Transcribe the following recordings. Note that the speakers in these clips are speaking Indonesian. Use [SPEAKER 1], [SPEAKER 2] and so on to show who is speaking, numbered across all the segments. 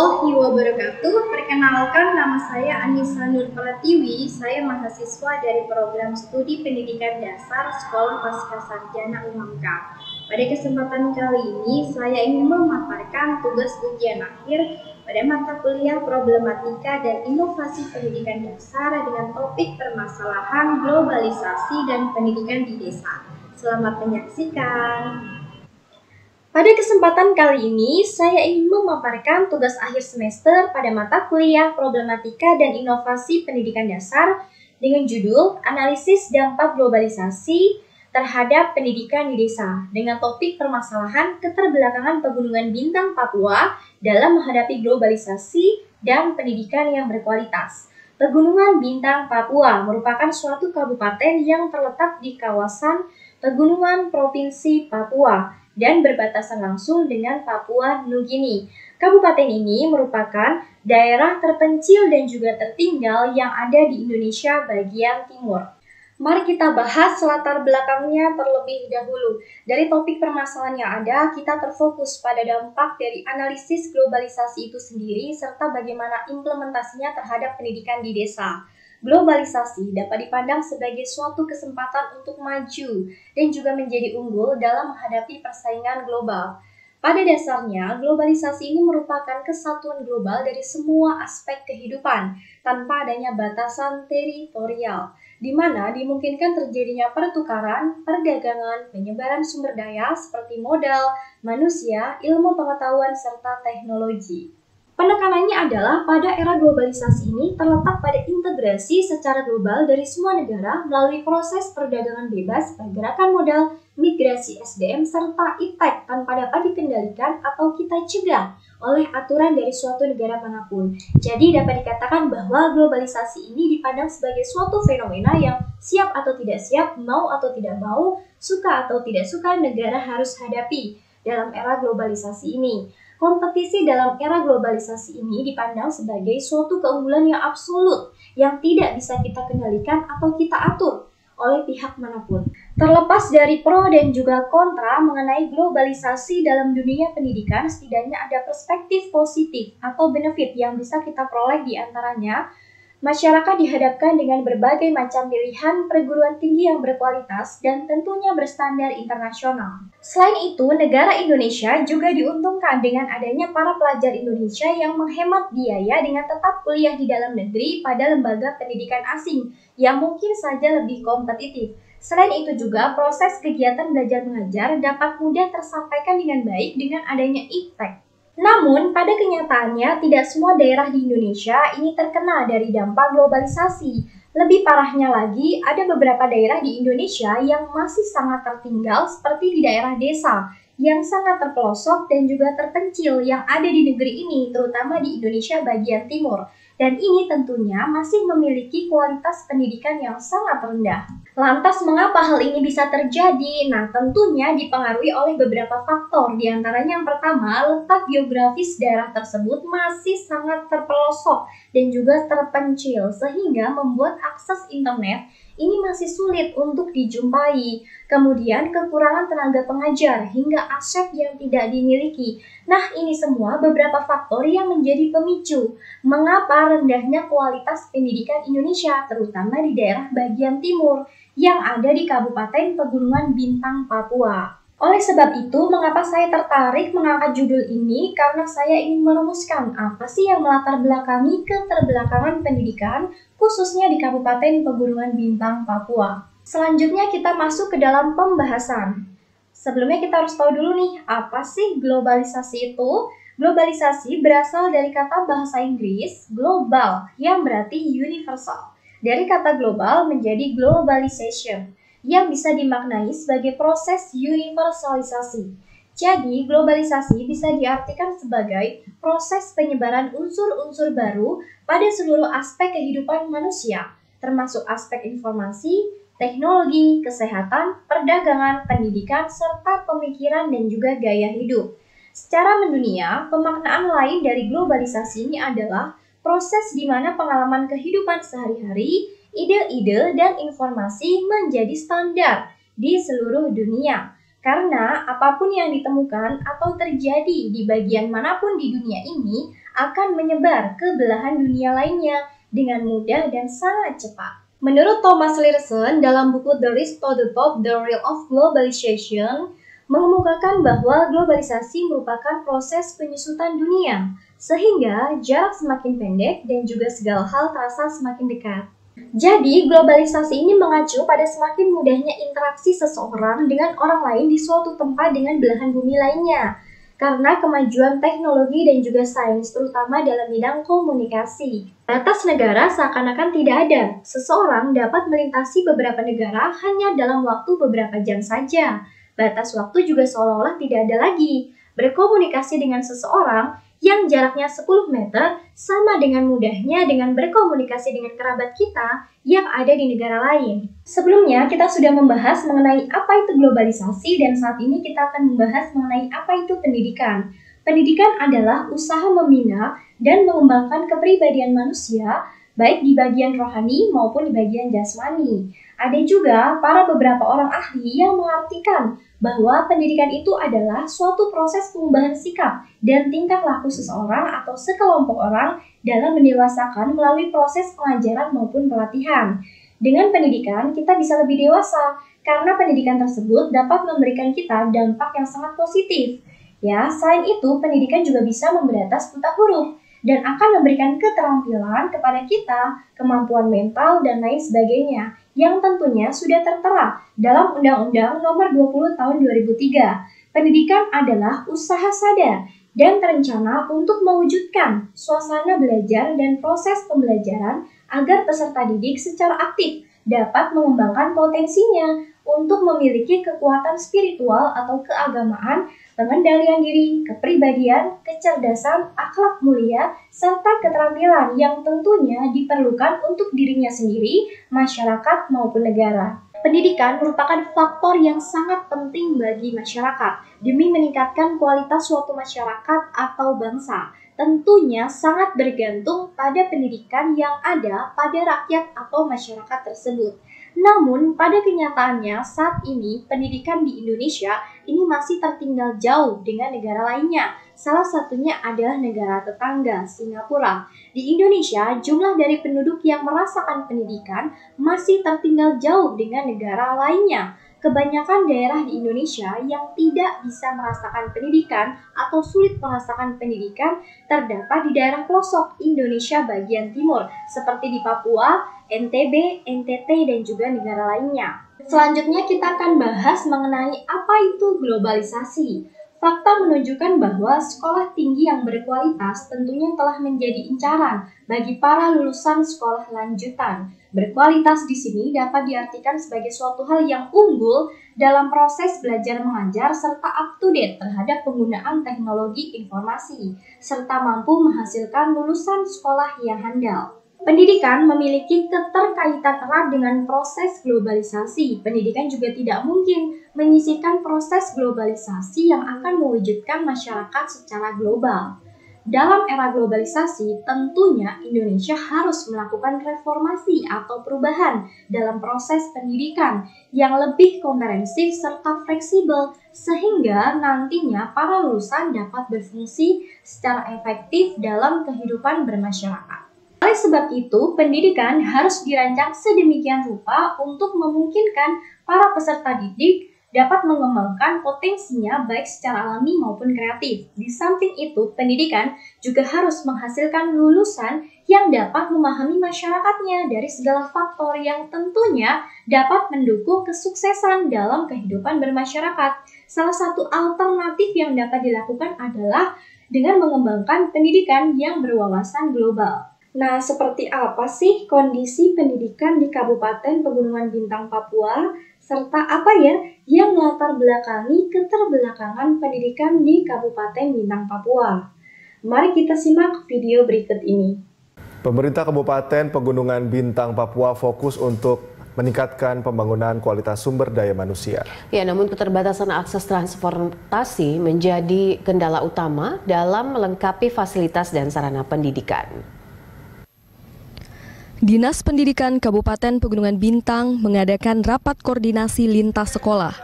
[SPEAKER 1] warahmatullahi wabarakatuh. Perkenalkan, nama saya Anissa Nur Pratiwi. Saya mahasiswa dari program studi pendidikan dasar Sekolah Pascasarjana UMK. Pada kesempatan kali ini, saya ingin memaparkan tugas ujian akhir pada mata kuliah Problematika dan Inovasi Pendidikan Dasar dengan topik permasalahan globalisasi dan pendidikan di desa. Selamat menyaksikan. Pada kesempatan kali ini, saya ingin memaparkan tugas akhir semester pada mata kuliah Problematika dan Inovasi Pendidikan Dasar dengan judul Analisis Dampak Globalisasi terhadap Pendidikan di Desa dengan topik permasalahan keterbelakangan Pegunungan Bintang Papua dalam menghadapi globalisasi dan pendidikan yang berkualitas. Pegunungan Bintang Papua merupakan suatu kabupaten yang terletak di kawasan Pegunungan Provinsi Papua dan berbatasan langsung dengan Papua Nugini. Kabupaten ini merupakan daerah terpencil dan juga tertinggal yang ada di Indonesia bagian timur. Mari kita bahas latar belakangnya terlebih dahulu. Dari topik permasalahan yang ada, kita terfokus pada dampak dari analisis globalisasi itu sendiri serta bagaimana implementasinya terhadap pendidikan di desa. Globalisasi dapat dipandang sebagai suatu kesempatan untuk maju dan juga menjadi unggul dalam menghadapi persaingan global. Pada dasarnya, globalisasi ini merupakan kesatuan global dari semua aspek kehidupan tanpa adanya batasan teritorial, di mana dimungkinkan terjadinya pertukaran, perdagangan, penyebaran sumber daya seperti modal, manusia, ilmu pengetahuan, serta teknologi. Penekanannya adalah pada era globalisasi ini terletak pada integrasi secara global dari semua negara melalui proses perdagangan bebas, pergerakan modal, migrasi SDM, serta iptek tanpa dapat dikendalikan atau kita cegah oleh aturan dari suatu negara manapun. Jadi dapat dikatakan bahwa globalisasi ini dipandang sebagai suatu fenomena yang siap atau tidak siap, mau atau tidak mau, suka atau tidak suka negara harus hadapi dalam era globalisasi ini. Kompetisi dalam era globalisasi ini dipandang sebagai suatu keunggulan yang absolut yang tidak bisa kita kendalikan atau kita atur oleh pihak manapun. Terlepas dari pro dan juga kontra mengenai globalisasi dalam dunia pendidikan, setidaknya ada perspektif positif atau benefit yang bisa kita peroleh di antaranya. Masyarakat dihadapkan dengan berbagai macam pilihan perguruan tinggi yang berkualitas dan tentunya berstandar internasional. Selain itu, negara Indonesia juga diuntungkan dengan adanya para pelajar Indonesia yang menghemat biaya dengan tetap kuliah di dalam negeri pada lembaga pendidikan asing yang mungkin saja lebih kompetitif. Selain itu juga, proses kegiatan belajar mengajar dapat mudah tersampaikan dengan baik dengan adanya iptek. Namun, pada kenyataannya, tidak semua daerah di Indonesia ini terkena dari dampak globalisasi. Lebih parahnya lagi, ada beberapa daerah di Indonesia yang masih sangat tertinggal seperti di daerah desa, yang sangat terpelosok dan juga terpencil yang ada di negeri ini, terutama di Indonesia bagian timur. Dan ini tentunya masih memiliki kualitas pendidikan yang sangat rendah. Lantas mengapa hal ini bisa terjadi? Nah, tentunya dipengaruhi oleh beberapa faktor. Di antaranya yang pertama, letak geografis daerah tersebut masih sangat terpelosok dan juga terpencil sehingga membuat akses internet ini masih sulit untuk dijumpai. Kemudian kekurangan tenaga pengajar hingga aset yang tidak dimiliki. Nah, ini semua beberapa faktor yang menjadi pemicu mengapa rendahnya kualitas pendidikan Indonesia, terutama di daerah bagian timur yang ada di Kabupaten Pegunungan Bintang Papua. Oleh sebab itu, mengapa saya tertarik mengangkat judul ini? Karena saya ingin merumuskan apa sih yang melatar belakangi keterbelakangan pendidikan, khususnya di Kabupaten Pegunungan Bintang Papua. Selanjutnya kita masuk ke dalam pembahasan. Sebelumnya kita harus tahu dulu nih, apa sih globalisasi itu? Globalisasi berasal dari kata bahasa Inggris global yang berarti universal. Dari kata global menjadi globalization yang bisa dimaknai sebagai proses universalisasi. Jadi, globalisasi bisa diartikan sebagai proses penyebaran unsur-unsur baru pada seluruh aspek kehidupan manusia, termasuk aspek informasi, teknologi, kesehatan, perdagangan, pendidikan, serta pemikiran dan juga gaya hidup. Secara mendunia, pemaknaan lain dari globalisasi ini adalah proses di mana pengalaman kehidupan sehari-hari, ide-ide dan informasi menjadi standar di seluruh dunia. Karena apapun yang ditemukan atau terjadi di bagian manapun di dunia ini akan menyebar ke belahan dunia lainnya dengan mudah dan sangat cepat. Menurut Thomas Learson dalam buku The Race to the Top, The Rule of Globalization, mengemukakan bahwa globalisasi merupakan proses penyusutan dunia, sehingga jarak semakin pendek dan juga segala hal terasa semakin dekat. Jadi, globalisasi ini mengacu pada semakin mudahnya interaksi seseorang dengan orang lain di suatu tempat dengan belahan bumi lainnya. Karena kemajuan teknologi dan juga sains, terutama dalam bidang komunikasi. Batas negara seakan-akan tidak ada. Seseorang dapat melintasi beberapa negara hanya dalam waktu beberapa jam saja. Batas waktu juga seolah-olah tidak ada lagi. Berkomunikasi dengan seseorang yang jaraknya 10 meter sama dengan mudahnya dengan berkomunikasi dengan kerabat kita yang ada di negara lain. Sebelumnya kita sudah membahas mengenai apa itu globalisasi dan saat ini kita akan membahas mengenai apa itu pendidikan. Pendidikan adalah usaha membina dan mengembangkan kepribadian manusia baik di bagian rohani maupun di bagian jasmani. Ada juga beberapa orang ahli yang mengartikan bahwa pendidikan itu adalah suatu proses pengubahan sikap dan tingkah laku seseorang atau sekelompok orang dalam mendewasakan melalui proses pengajaran maupun pelatihan. Dengan pendidikan, kita bisa lebih dewasa karena pendidikan tersebut dapat memberikan kita dampak yang sangat positif. Ya, selain itu, pendidikan juga bisa memberantas buta huruf dan akan memberikan keterampilan kepada kita, kemampuan mental, dan lain sebagainya, yang tentunya sudah tertera dalam Undang-Undang Nomor 20 Tahun 2003. Pendidikan adalah usaha sadar dan terencana untuk mewujudkan suasana belajar dan proses pembelajaran agar peserta didik secara aktif dapat mengembangkan potensinya untuk memiliki kekuatan spiritual atau keagamaan, pengendalian diri, kepribadian, kecerdasan, akhlak mulia, serta keterampilan yang tentunya diperlukan untuk dirinya sendiri, masyarakat, maupun negara. Pendidikan merupakan faktor yang sangat penting bagi masyarakat demi meningkatkan kualitas suatu masyarakat atau bangsa. Tentunya sangat bergantung pada pendidikan yang ada pada rakyat atau masyarakat tersebut. Namun, pada kenyataannya saat ini pendidikan di Indonesia ini masih tertinggal jauh dengan negara lainnya. Salah satunya adalah negara tetangga, Singapura. Di Indonesia, jumlah dari penduduk yang merasakan pendidikan masih tertinggal jauh dengan negara lainnya. Kebanyakan daerah di Indonesia yang tidak bisa merasakan pendidikan atau sulit merasakan pendidikan terdapat di daerah pelosok Indonesia bagian timur, seperti di Papua, NTB, NTT, dan juga negara lainnya. Selanjutnya kita akan bahas mengenai apa itu globalisasi. Fakta menunjukkan bahwa sekolah tinggi yang berkualitas tentunya telah menjadi incaran bagi para lulusan sekolah lanjutan. Berkualitas di sini dapat diartikan sebagai suatu hal yang unggul dalam proses belajar mengajar serta up-to-date terhadap penggunaan teknologi informasi, serta mampu menghasilkan lulusan sekolah yang handal. Pendidikan memiliki keterkaitan erat dengan proses globalisasi. Pendidikan juga tidak mungkin menyisihkan proses globalisasi yang akan mewujudkan masyarakat secara global. Dalam era globalisasi, tentunya Indonesia harus melakukan reformasi atau perubahan dalam proses pendidikan yang lebih komprehensif serta fleksibel, sehingga nantinya para lulusan dapat berfungsi secara efektif dalam kehidupan bermasyarakat. Oleh sebab itu, pendidikan harus dirancang sedemikian rupa untuk memungkinkan para peserta didik dapat mengembangkan potensinya baik secara alami maupun kreatif. Di samping itu, pendidikan juga harus menghasilkan lulusan yang dapat memahami masyarakatnya dari segala faktor yang tentunya dapat mendukung kesuksesan dalam kehidupan bermasyarakat. Salah satu alternatif yang dapat dilakukan adalah dengan mengembangkan pendidikan yang berwawasan global. Nah, seperti apa sih kondisi pendidikan di Kabupaten Pegunungan Bintang, Papua? Serta apa ya yang melatar belakangi keterbelakangan pendidikan di Kabupaten Bintang, Papua? Mari kita simak video berikut ini.
[SPEAKER 2] Pemerintah Kabupaten Pegunungan Bintang, Papua fokus untuk meningkatkan pembangunan kualitas sumber daya manusia.
[SPEAKER 3] Ya, namun keterbatasan akses transportasi menjadi kendala utama dalam melengkapi fasilitas dan sarana pendidikan.
[SPEAKER 4] Dinas Pendidikan Kabupaten Pegunungan Bintang mengadakan rapat koordinasi lintas sekolah.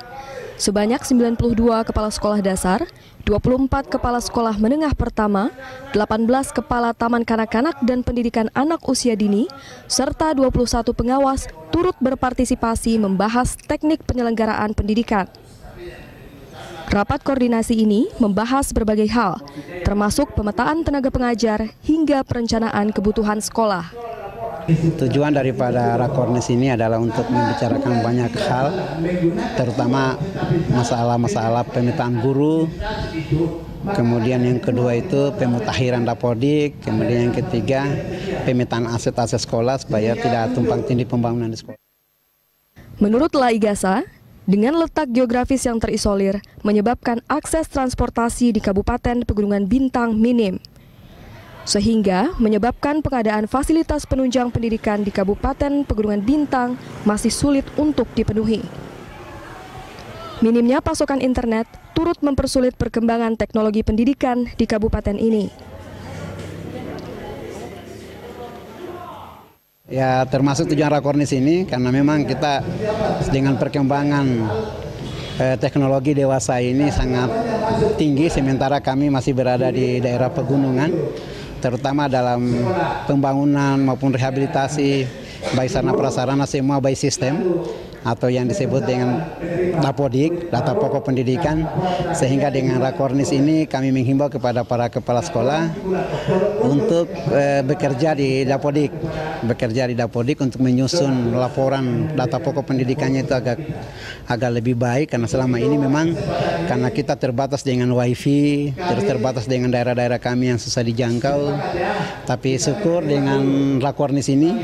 [SPEAKER 4] Sebanyak 92 kepala sekolah dasar, 24 kepala sekolah menengah pertama, 18 kepala taman kanak-kanak dan pendidikan anak usia dini, serta 21 pengawas turut berpartisipasi membahas teknik penyelenggaraan pendidikan. Rapat koordinasi ini membahas berbagai hal, termasuk pemetaan tenaga pengajar hingga perencanaan kebutuhan sekolah.
[SPEAKER 5] Tujuan daripada Rakornes ini adalah untuk membicarakan banyak hal, terutama masalah-masalah pemetaan guru, kemudian yang kedua itu pemutakhiran dapodik, kemudian yang ketiga pemetaan aset-aset sekolah supaya tidak tumpang tindih pembangunan di sekolah.
[SPEAKER 4] Menurut Laigasa, dengan letak geografis yang terisolir menyebabkan akses transportasi di Kabupaten Pegunungan Bintang minim, sehingga menyebabkan pengadaan fasilitas penunjang pendidikan di Kabupaten Pegunungan Bintang masih sulit untuk dipenuhi. Minimnya pasokan internet turut mempersulit perkembangan teknologi pendidikan di kabupaten ini.
[SPEAKER 5] Ya, termasuk tujuan Rakornes ini karena memang kita dengan perkembangan teknologi dewasa ini sangat tinggi, sementara kami masih berada di daerah pegunungan, terutama dalam pembangunan maupun rehabilitasi baik sarana prasarana semua baik sistem atau yang disebut dengan dapodik, data pokok pendidikan, sehingga dengan Rakornes ini kami menghimbau kepada para kepala sekolah untuk bekerja di dapodik untuk menyusun laporan data pokok pendidikannya itu agak lebih baik, karena selama ini memang karena kita terbatas dengan wifi, terus terbatas dengan daerah-daerah kami yang susah dijangkau, tapi syukur dengan Rakornes ini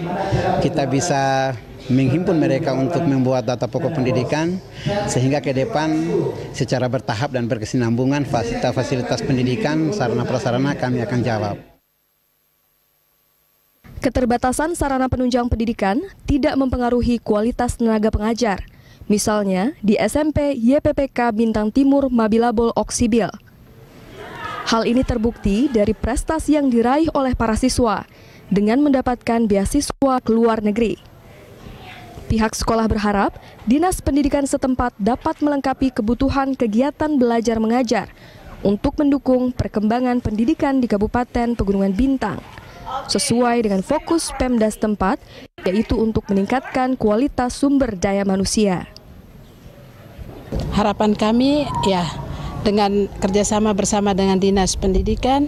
[SPEAKER 5] kita bisa menghimpun mereka untuk membuat data pokok pendidikan, sehingga ke depan secara bertahap dan berkesinambungan fasilitas pendidikan, sarana prasarana kami akan jawab.
[SPEAKER 4] Keterbatasan sarana penunjang pendidikan tidak mempengaruhi kualitas tenaga pengajar. Misalnya di SMP YPPK Bintang Timur Mabilabol Oksibil. Hal ini terbukti dari prestasi yang diraih oleh para siswa dengan mendapatkan beasiswa ke luar negeri. Pihak sekolah berharap Dinas Pendidikan setempat dapat melengkapi kebutuhan kegiatan belajar mengajar untuk mendukung perkembangan pendidikan di Kabupaten Pegunungan Bintang, sesuai dengan fokus Pemda setempat, yaitu untuk meningkatkan kualitas sumber daya manusia.
[SPEAKER 6] Harapan kami ya dengan kerjasama bersama dengan Dinas Pendidikan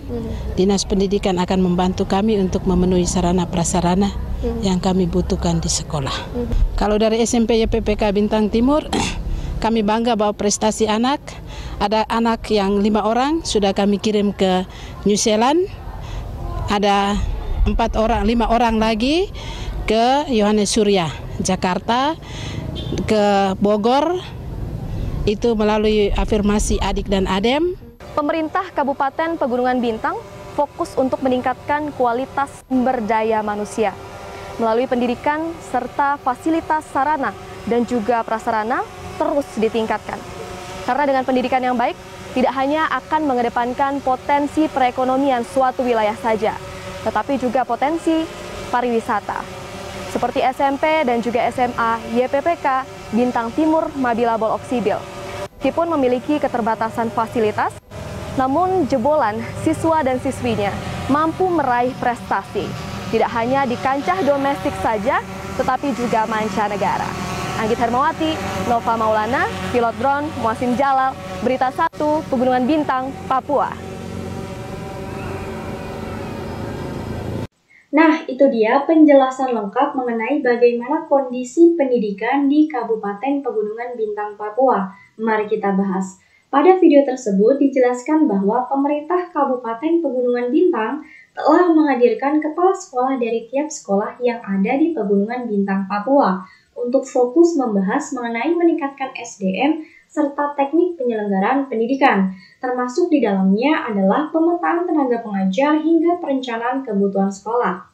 [SPEAKER 6] akan membantu kami untuk memenuhi sarana prasarana yang kami butuhkan di sekolah. Kalau dari SMP YPPK Bintang Timur, kami bangga bahwa prestasi anak, ada anak yang 5 orang sudah kami kirim ke New Zealand, ada 5 orang lagi ke Yohanes Surya, Jakarta, ke Bogor, itu melalui afirmasi adik dan adem.
[SPEAKER 4] Pemerintah Kabupaten Pegunungan Bintang fokus untuk meningkatkan kualitas sumber daya manusia melalui pendidikan serta fasilitas sarana dan juga prasarana terus ditingkatkan. Karena dengan pendidikan yang baik, tidak hanya akan mengedepankan potensi perekonomian suatu wilayah saja, tetapi juga potensi pariwisata. Seperti SMP dan juga SMA YPPK Bintang Timur Mabilabol Oksibil. Meskipun memiliki keterbatasan fasilitas, namun jebolan siswa dan siswinya mampu meraih prestasi. Tidak hanya di kancah domestik saja, tetapi juga mancanegara. Anggit Hermawati, Nova Maulana, pilot drone, Muasim Jalal, Berita 1, Pegunungan Bintang, Papua.
[SPEAKER 1] Nah, itu dia penjelasan lengkap mengenai bagaimana kondisi pendidikan di Kabupaten Pegunungan Bintang, Papua. Mari kita bahas. Pada video tersebut dijelaskan bahwa pemerintah Kabupaten Pegunungan Bintang telah menghadirkan kepala sekolah dari tiap sekolah yang ada di Pegunungan Bintang, Papua untuk fokus membahas mengenai meningkatkan SDM serta teknik penyelenggaraan pendidikan, termasuk di dalamnya adalah pemetaan tenaga pengajar hingga perencanaan kebutuhan sekolah.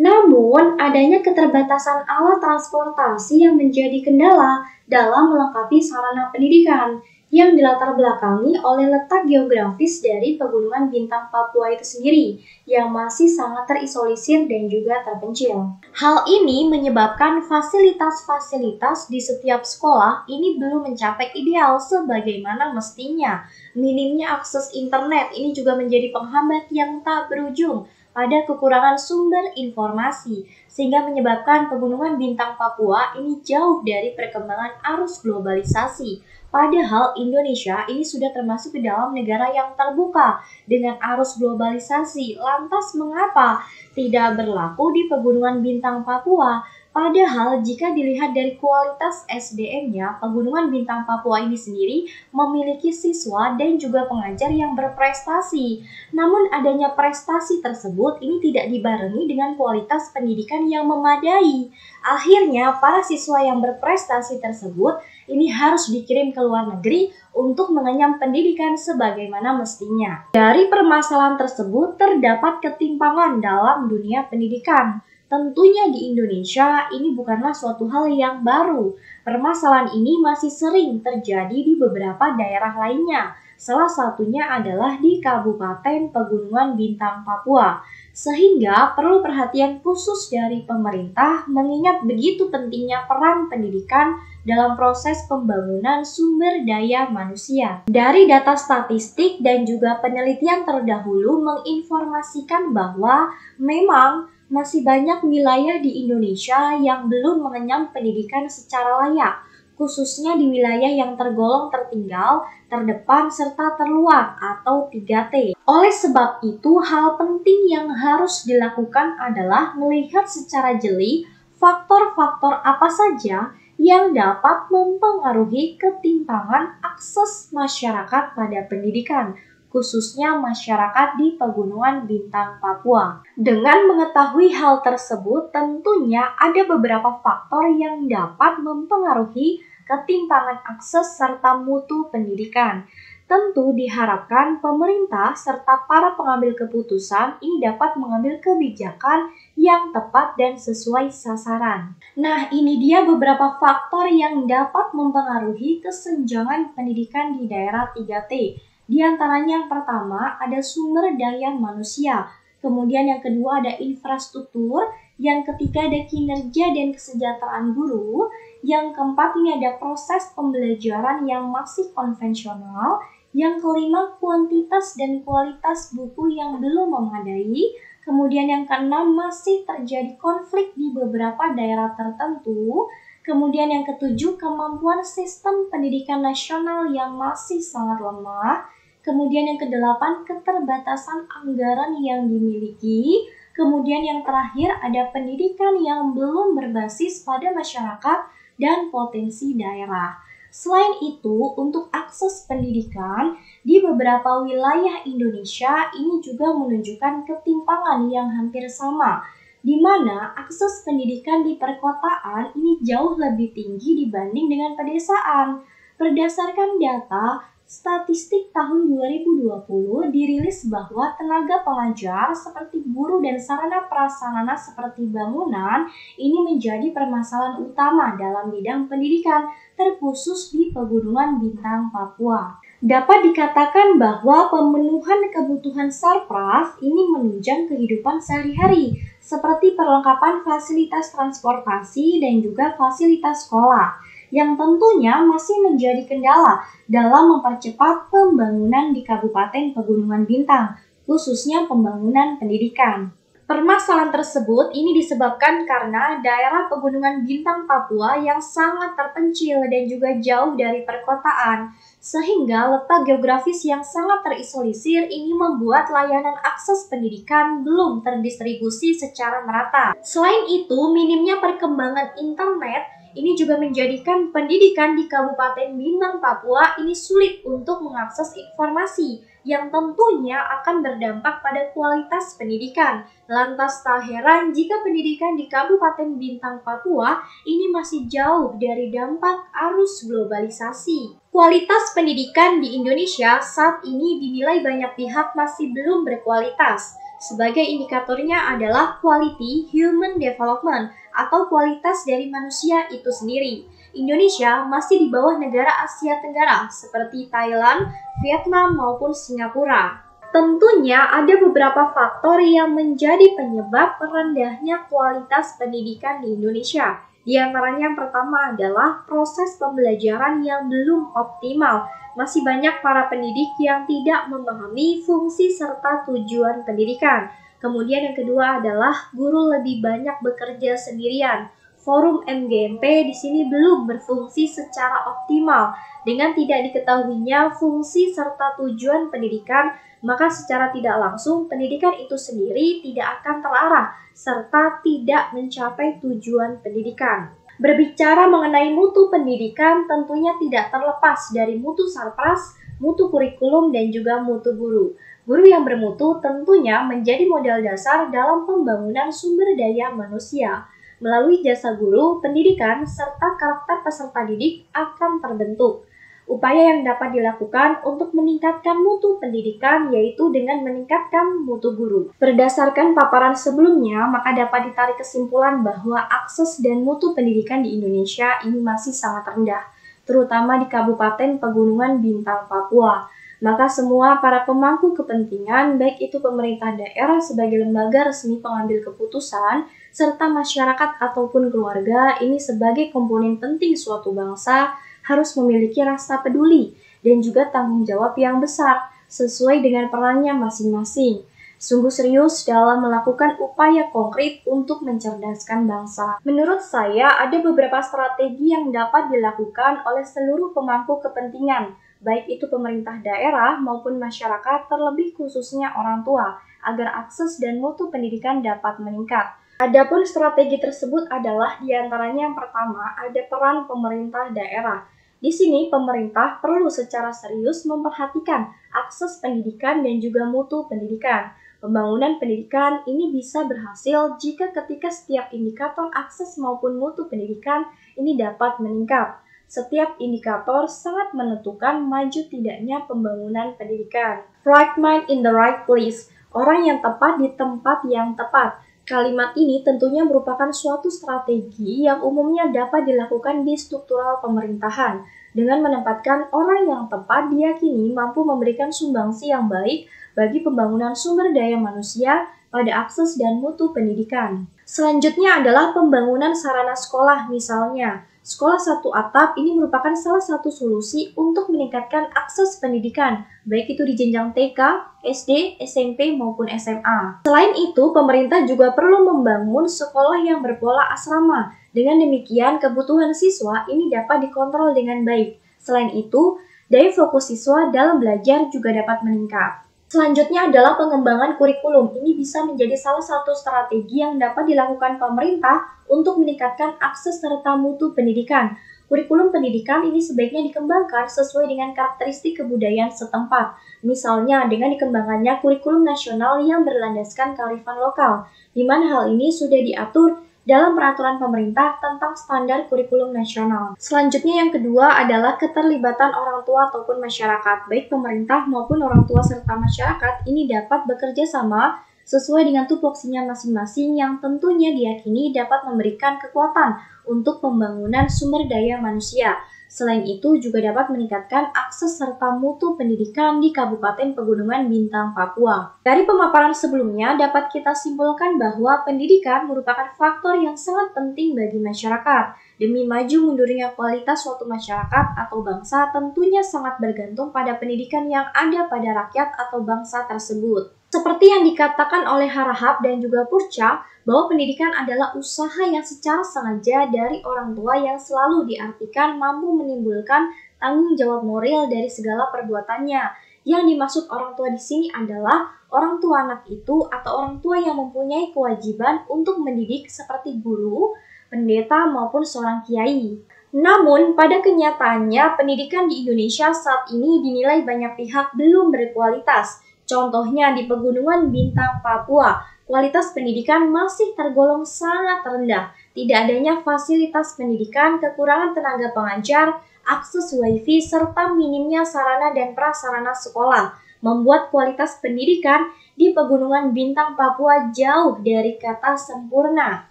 [SPEAKER 1] Namun, adanya keterbatasan alat transportasi yang menjadi kendala dalam melengkapi sarana pendidikan, yang dilatar belakangi oleh letak geografis dari Pegunungan Bintang Papua itu sendiri yang masih sangat terisolir dan juga terpencil. Hal ini menyebabkan fasilitas-fasilitas di setiap sekolah ini belum mencapai ideal sebagaimana mestinya. Minimnya akses internet ini juga menjadi penghambat yang tak berujung pada kekurangan sumber informasi, sehingga menyebabkan Pegunungan Bintang Papua ini jauh dari perkembangan arus globalisasi. Padahal Indonesia ini sudah termasuk ke dalam negara yang terbuka dengan arus globalisasi. Lantas mengapa tidak berlaku di Pegunungan Bintang Papua? Padahal jika dilihat dari kualitas SDM-nya, Pegunungan Bintang Papua ini sendiri memiliki siswa dan juga pengajar yang berprestasi. Namun adanya prestasi tersebut ini tidak dibarengi dengan kualitas pendidikan yang memadai. Akhirnya para siswa yang berprestasi tersebut ini harus dikirim ke luar negeri untuk mengenyam pendidikan sebagaimana mestinya. Dari permasalahan tersebut terdapat ketimpangan dalam dunia pendidikan. Tentunya di Indonesia ini bukanlah suatu hal yang baru. Permasalahan ini masih sering terjadi di beberapa daerah lainnya. Salah satunya adalah di Kabupaten Pegunungan Bintang Papua. Sehingga perlu perhatian khusus dari pemerintah mengingat begitu pentingnya peran pendidikan dalam proses pembangunan sumber daya manusia. Dari data statistik dan juga penelitian terdahulu menginformasikan bahwa memang masih banyak wilayah di Indonesia yang belum mengenyam pendidikan secara layak, khususnya di wilayah yang tergolong tertinggal, terdepan, serta terluar atau 3T. Oleh sebab itu, hal penting yang harus dilakukan adalah melihat secara jeli faktor-faktor apa saja yang dapat mempengaruhi ketimpangan akses masyarakat pada pendidikan, khususnya masyarakat di Pegunungan Bintang Papua. Dengan mengetahui hal tersebut, tentunya ada beberapa faktor yang dapat mempengaruhi ketimpangan akses serta mutu pendidikan. Tentu diharapkan pemerintah serta para pengambil keputusan ini dapat mengambil kebijakan yang tepat dan sesuai sasaran. Nah, ini dia beberapa faktor yang dapat mempengaruhi kesenjangan pendidikan di daerah 3T. Di antaranya yang pertama ada sumber daya manusia, kemudian yang kedua ada infrastruktur, yang ketiga ada kinerja dan kesejahteraan guru, yang keempat ini ada proses pembelajaran yang masih konvensional, yang kelima kuantitas dan kualitas buku yang belum memadai, kemudian yang keenam masih terjadi konflik di beberapa daerah tertentu, kemudian yang ketujuh kemampuan sistem pendidikan nasional yang masih sangat lemah, kemudian yang kedelapan keterbatasan anggaran yang dimiliki, kemudian yang terakhir ada pendidikan yang belum berbasis pada masyarakat dan potensi daerah. Selain itu, untuk akses pendidikan di beberapa wilayah Indonesia ini juga menunjukkan ketimpangan yang hampir sama, di mana akses pendidikan di perkotaan ini jauh lebih tinggi dibanding dengan pedesaan. Berdasarkan data statistik tahun 2020 dirilis bahwa tenaga pengajar seperti guru dan sarana prasarana seperti bangunan ini menjadi permasalahan utama dalam bidang pendidikan, terkhusus di Pegunungan Bintang Papua. Dapat dikatakan bahwa pemenuhan kebutuhan sarpras ini menunjang kehidupan sehari-hari, seperti perlengkapan fasilitas transportasi dan juga fasilitas sekolah, yang tentunya masih menjadi kendala dalam mempercepat pembangunan di Kabupaten Pegunungan Bintang, khususnya pembangunan pendidikan. Permasalahan tersebut ini disebabkan karena daerah Pegunungan Bintang Papua yang sangat terpencil dan juga jauh dari perkotaan, sehingga letak geografis yang sangat terisolir ini membuat layanan akses pendidikan belum terdistribusi secara merata. Selain itu, minimnya perkembangan internet ini juga menjadikan pendidikan di Kabupaten Bintang Papua ini sulit untuk mengakses informasi yang tentunya akan berdampak pada kualitas pendidikan. Lantas tak heran jika pendidikan di Kabupaten Bintang Papua ini masih jauh dari dampak arus globalisasi. Kualitas pendidikan di Indonesia saat ini dinilai banyak pihak masih belum berkualitas. Sebagai indikatornya adalah Quality Human Development atau kualitas dari manusia itu sendiri. Indonesia masih di bawah negara Asia Tenggara seperti Thailand, Vietnam, maupun Singapura. Tentunya ada beberapa faktor yang menjadi penyebab rendahnya kualitas pendidikan di Indonesia. Di antaranya yang pertama adalah proses pembelajaran yang belum optimal. Masih banyak para pendidik yang tidak memahami fungsi serta tujuan pendidikan. Kemudian yang kedua adalah guru lebih banyak bekerja sendirian. Forum MGMP di sini belum berfungsi secara optimal. Dengan tidak diketahuinya fungsi serta tujuan pendidikan, maka secara tidak langsung pendidikan itu sendiri tidak akan terarah serta tidak mencapai tujuan pendidikan. Berbicara mengenai mutu pendidikan tentunya tidak terlepas dari mutu sarpras, mutu kurikulum, dan juga mutu guru. Guru yang bermutu tentunya menjadi modal dasar dalam pembangunan sumber daya manusia. Melalui jasa guru, pendidikan, serta karakter peserta didik akan terbentuk. Upaya yang dapat dilakukan untuk meningkatkan mutu pendidikan yaitu dengan meningkatkan mutu guru. Berdasarkan paparan sebelumnya, maka dapat ditarik kesimpulan bahwa akses dan mutu pendidikan di Indonesia ini masih sangat rendah, terutama di Kabupaten Pegunungan Bintang, Papua. Maka semua para pemangku kepentingan, baik itu pemerintah daerah sebagai lembaga resmi pengambil keputusan, serta masyarakat ataupun keluarga, ini sebagai komponen penting suatu bangsa, harus memiliki rasa peduli dan juga tanggung jawab yang besar, sesuai dengan perannya masing-masing. Sungguh serius dalam melakukan upaya konkret untuk mencerdaskan bangsa. Menurut saya, ada beberapa strategi yang dapat dilakukan oleh seluruh pemangku kepentingan, baik itu pemerintah daerah maupun masyarakat, terlebih khususnya orang tua, agar akses dan mutu pendidikan dapat meningkat. Adapun strategi tersebut adalah diantaranya yang pertama, ada peran pemerintah daerah. Di sini pemerintah perlu secara serius memperhatikan akses pendidikan dan juga mutu pendidikan. Pembangunan pendidikan ini bisa berhasil jika ketika setiap indikator akses maupun mutu pendidikan ini dapat meningkat. Setiap indikator sangat menentukan maju tidaknya pembangunan pendidikan. Right mind in the right place, orang yang tepat di tempat yang tepat. Kalimat ini tentunya merupakan suatu strategi yang umumnya dapat dilakukan di struktural pemerintahan. Dengan menempatkan orang yang tepat diyakini mampu memberikan sumbangsi yang baik bagi pembangunan sumber daya manusia pada akses dan mutu pendidikan. Selanjutnya adalah pembangunan sarana sekolah, misalnya. Sekolah satu atap ini merupakan salah satu solusi untuk meningkatkan akses pendidikan, baik itu di jenjang TK, SD, SMP, maupun SMA. Selain itu, pemerintah juga perlu membangun sekolah yang berpola asrama. Dengan demikian, kebutuhan siswa ini dapat dikontrol dengan baik. Selain itu, daya fokus siswa dalam belajar juga dapat meningkat. Selanjutnya adalah pengembangan kurikulum. Ini bisa menjadi salah satu strategi yang dapat dilakukan pemerintah untuk meningkatkan akses serta mutu pendidikan. Kurikulum pendidikan ini sebaiknya dikembangkan sesuai dengan karakteristik kebudayaan setempat. Misalnya dengan dikembangkannya kurikulum nasional yang berlandaskan kearifan lokal, di mana hal ini sudah diatur dalam peraturan pemerintah tentang standar kurikulum nasional. Selanjutnya yang kedua adalah keterlibatan orang tua ataupun masyarakat. Baik pemerintah maupun orang tua serta masyarakat ini dapat bekerja sama sesuai dengan tupoksinya masing-masing yang tentunya diyakini dapat memberikan kekuatan untuk pembangunan sumber daya manusia. Selain itu juga dapat meningkatkan akses serta mutu pendidikan di Kabupaten Pegunungan Bintang, Papua. Dari pemaparan sebelumnya dapat kita simpulkan bahwa pendidikan merupakan faktor yang sangat penting bagi masyarakat. Demi maju mundurnya kualitas suatu masyarakat atau bangsa tentunya sangat bergantung pada pendidikan yang ada pada rakyat atau bangsa tersebut. Seperti yang dikatakan oleh Harahap dan juga Purcha, bahwa pendidikan adalah usaha yang secara sengaja dari orang tua yang selalu diartikan mampu menimbulkan tanggung jawab moral dari segala perbuatannya. Yang dimaksud orang tua di sini adalah orang tua anak itu atau orang tua yang mempunyai kewajiban untuk mendidik seperti guru, pendeta maupun seorang kiai. Namun, pada kenyataannya pendidikan di Indonesia saat ini dinilai banyak pihak belum berkualitas. Contohnya di Pegunungan Bintang, Papua, kualitas pendidikan masih tergolong sangat rendah. Tidak adanya fasilitas pendidikan, kekurangan tenaga pengajar, akses wifi, serta minimnya sarana dan prasarana sekolah. membuat kualitas pendidikan di Pegunungan Bintang, Papua jauh dari kata sempurna.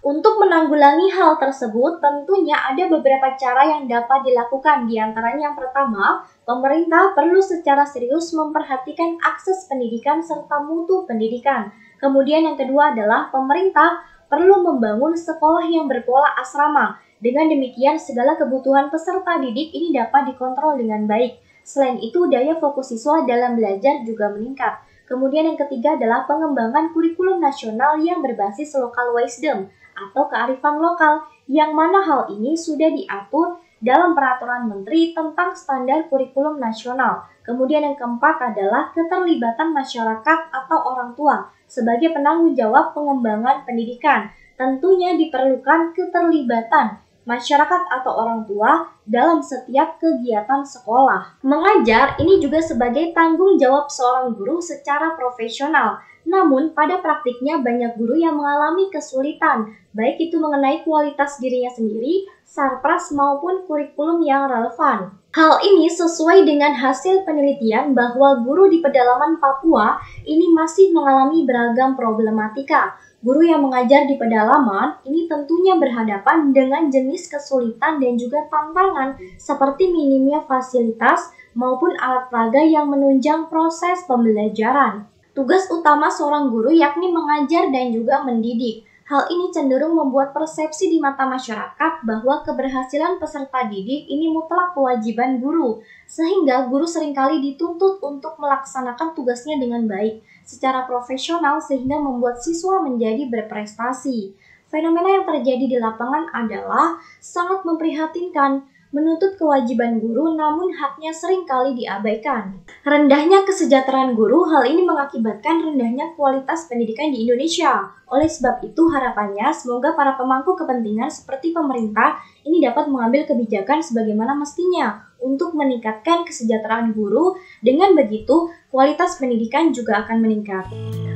[SPEAKER 1] Untuk menanggulangi hal tersebut, tentunya ada beberapa cara yang dapat dilakukan. Di antaranya yang pertama, pemerintah perlu secara serius memperhatikan akses pendidikan serta mutu pendidikan. Kemudian yang kedua adalah pemerintah perlu membangun sekolah yang berpola asrama. Dengan demikian, segala kebutuhan peserta didik ini dapat dikontrol dengan baik. Selain itu, daya fokus siswa dalam belajar juga meningkat. Kemudian yang ketiga adalah pengembangan kurikulum nasional yang berbasis local wisdom atau kearifan lokal, yang mana hal ini sudah diatur dalam peraturan menteri tentang standar kurikulum nasional. Kemudian yang keempat adalah keterlibatan masyarakat atau orang tua sebagai penanggung jawab pengembangan pendidikan. Tentunya diperlukan keterlibatan masyarakat atau orang tua dalam setiap kegiatan sekolah. Mengajar ini juga sebagai tanggung jawab seorang guru secara profesional. Namun pada praktiknya banyak guru yang mengalami kesulitan, baik itu mengenai kualitas dirinya sendiri, sarpras maupun kurikulum yang relevan. Hal ini sesuai dengan hasil penelitian bahwa guru di pedalaman Papua ini masih mengalami beragam problematika. Guru yang mengajar di pedalaman ini tentunya berhadapan dengan jenis kesulitan dan juga tantangan seperti minimnya fasilitas maupun alat peraga yang menunjang proses pembelajaran. Tugas utama seorang guru yakni mengajar dan juga mendidik. Hal ini cenderung membuat persepsi di mata masyarakat bahwa keberhasilan peserta didik ini mutlak kewajiban guru, sehingga guru seringkali dituntut untuk melaksanakan tugasnya dengan baik, secara profesional sehingga membuat siswa menjadi berprestasi. Fenomena yang terjadi di lapangan adalah sangat memprihatinkan, menuntut kewajiban guru namun haknya seringkali diabaikan. Rendahnya kesejahteraan guru, hal ini mengakibatkan rendahnya kualitas pendidikan di Indonesia. Oleh sebab itu harapannya semoga para pemangku kepentingan seperti pemerintah ini dapat mengambil kebijakan sebagaimana mestinya untuk meningkatkan kesejahteraan guru. Dengan begitu, kualitas pendidikan juga akan meningkat.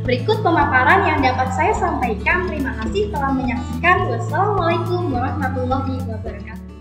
[SPEAKER 1] Berikut pemaparan yang dapat saya sampaikan. Terima kasih telah menyaksikan. Wassalamualaikum warahmatullahi wabarakatuh.